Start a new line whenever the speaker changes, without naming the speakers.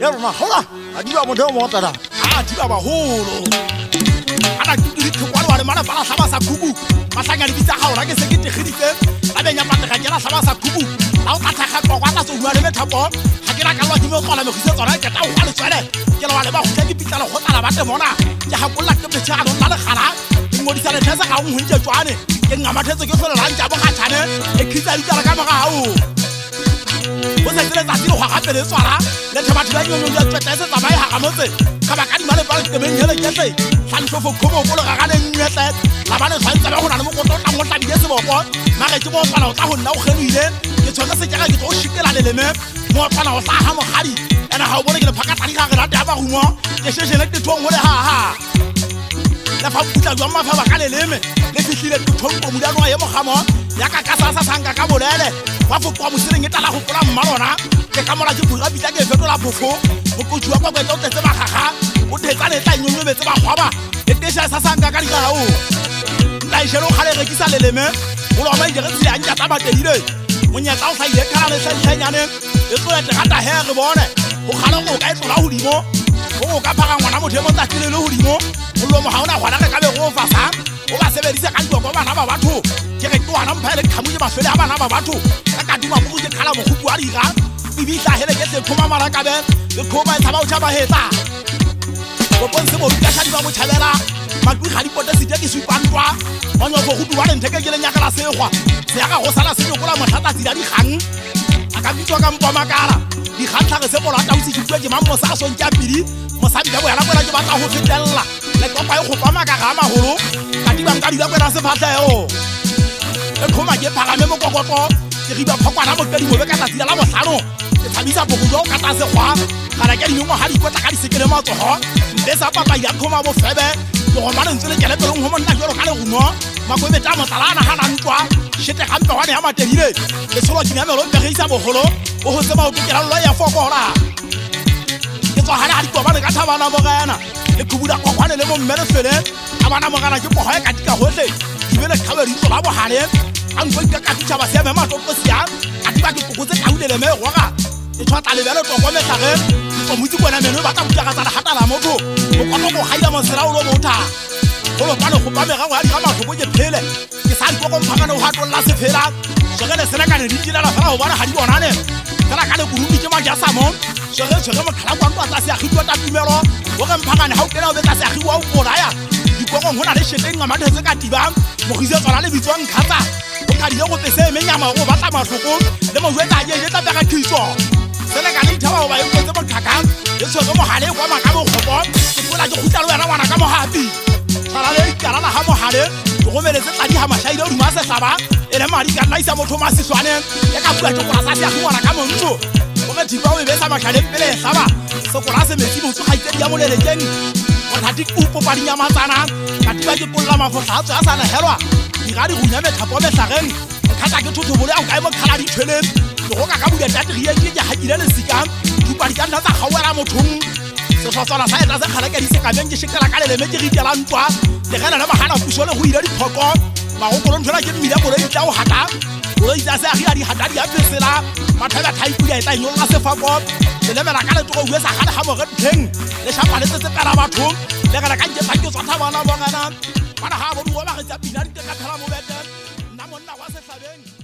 ya rona hola a di ba motho mo tata
a di ba baholo ana di tlhokwa le mana bala hlaba sa kuku masanya di bitsa gaola ke se ke tegeditse a benya patega ke la hlaba sa kuku a o tla ga kwa tla so bua le methapo ga ke la ka lwa di mo tlola me khise tsona ke ta o ga le tswele ke la ba go tla ke pitla le go tla ba te mona ke ga kolla ke betsa ga nna le gala ngodisa le thesa ga ngwe ntse tswane ke ngamathetse ke tlhola lantsa bo ga tshane e khitsa di tsala ka mogao o se tsela tsa tiro ga gape le tswala le thaba thaba nyonyo ya tsetse tsa bai ha motse ka ba ka di male ba ke men hele ke tse tsantsho fo khomo go le ga le nnyetse la ba le tshwantsa ba go na le mo go tla mo tla di se bopo mare ke bo pala o tla go nna o genuile ke tshoka se tjaka ke tlo shikela le leme mo pala o tla ha mo gadi ena ha o bone ke le phaka tali ga re rata ba rumo ke sheshele ke thong le ha la fa putla jwa mafa ba ka le leme le fihlile ke thong mo mudano ya mo gamo ya ka ka sa sanga ka bolele wa fo kwa musireng etla la go pola mmalona ke ka mola ke bula bitla ke fetola phofo mo go jwa kwa kwetla o tetse ba gaga o thetsa le tla nyonyo betse ba khwaba e tesha sa sanga ka digao la jelo khale re kisa le leme o lo ba dire tsi ya ntata ba teile monyetla o sa ile kana le sentanyane e tlo ya tata he re bone o khalo go ka e tlola hodimo o ka phaga ngwana motho mo tatile le hodimo o lo mo ha ona gwana ka be go fasa o ba sebedisa ka go bana ba batho ke re tlo ana mphele khamuje ba fele abana ba batho ka ka duma go ke khala mo go bua dira bibisa hele ke thoma mara ka be le khoma tsaba o tshaba hetsa go bonse mo ka tshadi ba mo tshabela magwi ga di pote se ke supantwa onyo go go duwa le ntheke ke le nyaka la segwa se ya ga go sala se go la motlata tsi di gang aka bitwa ka mpa makala di khatla re se go lata o se ditwe ke mammo sa so ntja pidi mo sa bja boela boela ke batla go fetella le kopa e go pa makara ma holo ka di bang ka di ba kwela se phatleo e khoma ke phagame mo kokoto ke riba phokwana mo kadi mo be ka tla la mohlano ke thabisa bogo jo ka tase gwa kana ke dinyo ha di kwetla ka di sekele matsogo mbe sa papa ya khoma bo febe go mara ntse le ke le tlo ngo monna jolo ka le gumo mako be tama talana ha ntwa shete gampe wa ne ha materile le solo ke nyamelo be reisa bogolo o ho tseba o ke la lo ya fokola ke tswa hala di kwa ba le ka thabana mo gana le kubuda kokwane le mo mmele fele abana mo gana ke go ha ka tika hohle ibele khabe ri tsola bo hale an go ka ka tshaba se me ma to ko sia a di ba ke go tse taule le me go ga e tshwata le bele to go me tlage go mutsi bona meno ba ta butla ga tsala hata la motho go kono go haida mo sera o lo motha go lo palo go ba me ga wa di ga ma go ke phele ke sa di go mpagana o ha to la se phela shegele sena ka ne di tila la fara o bona ha di bonane tsala ka le go rumi ke ma ja samo shege mo khala kwa tla se a khitwa ta tumelo go ga mpagane ha o kena o be tla se a khiwa o bona ya di go go hona le shete nga mathe se ka tibang mo gise tsala le bitswang khatsa o ka di go pese me nyama go batla mahloko le mo jwetsa je je tla ka khiso sele ka le thaba o ba e go tse mo khaka e so go mo hale kwa ma ka mo khobo ke pula ke khutla lo yana wana ka mo hapi tsala le kala la ha mo hale go meletse tla di ha mashaile o di ma se hlaba ele mari ka naisa motho ma siswane ya ka bua tlo kwa sa se a khwana ka mo ntso o ga thiba o be sa makhale pele hlaba so go la se metsi mo tso ga itse ya molele teng o thati upo pa di nyamatsana ka tiba ke polla mafotla tsa sana helwa di ga di go nyame thapo me tlageng khata ke thotho bole a ka mo khala di tshwele go ka ka bua tatri ye ke ha ile le sika di pa di ka nna tsa gawela mothong se fasana sa etla se khala ke di se ka beng ke shekela ka le me ke ritela ntwa le gana le magana puso le go ile di phoko ba go kolon thola ke mmila bole e tla o hata o itsa se a ri di hata di a pesela mathaba thaipu ya etla nyolla se fako le le mela ka le tlo uesa ga le ga mo re teng le shapa le tse pela batho le gana ka nje pakyo tsa bana bongana bana ha bo duwa ba ge tsa pina di ka phela mo bete nna monna wa se hlabeng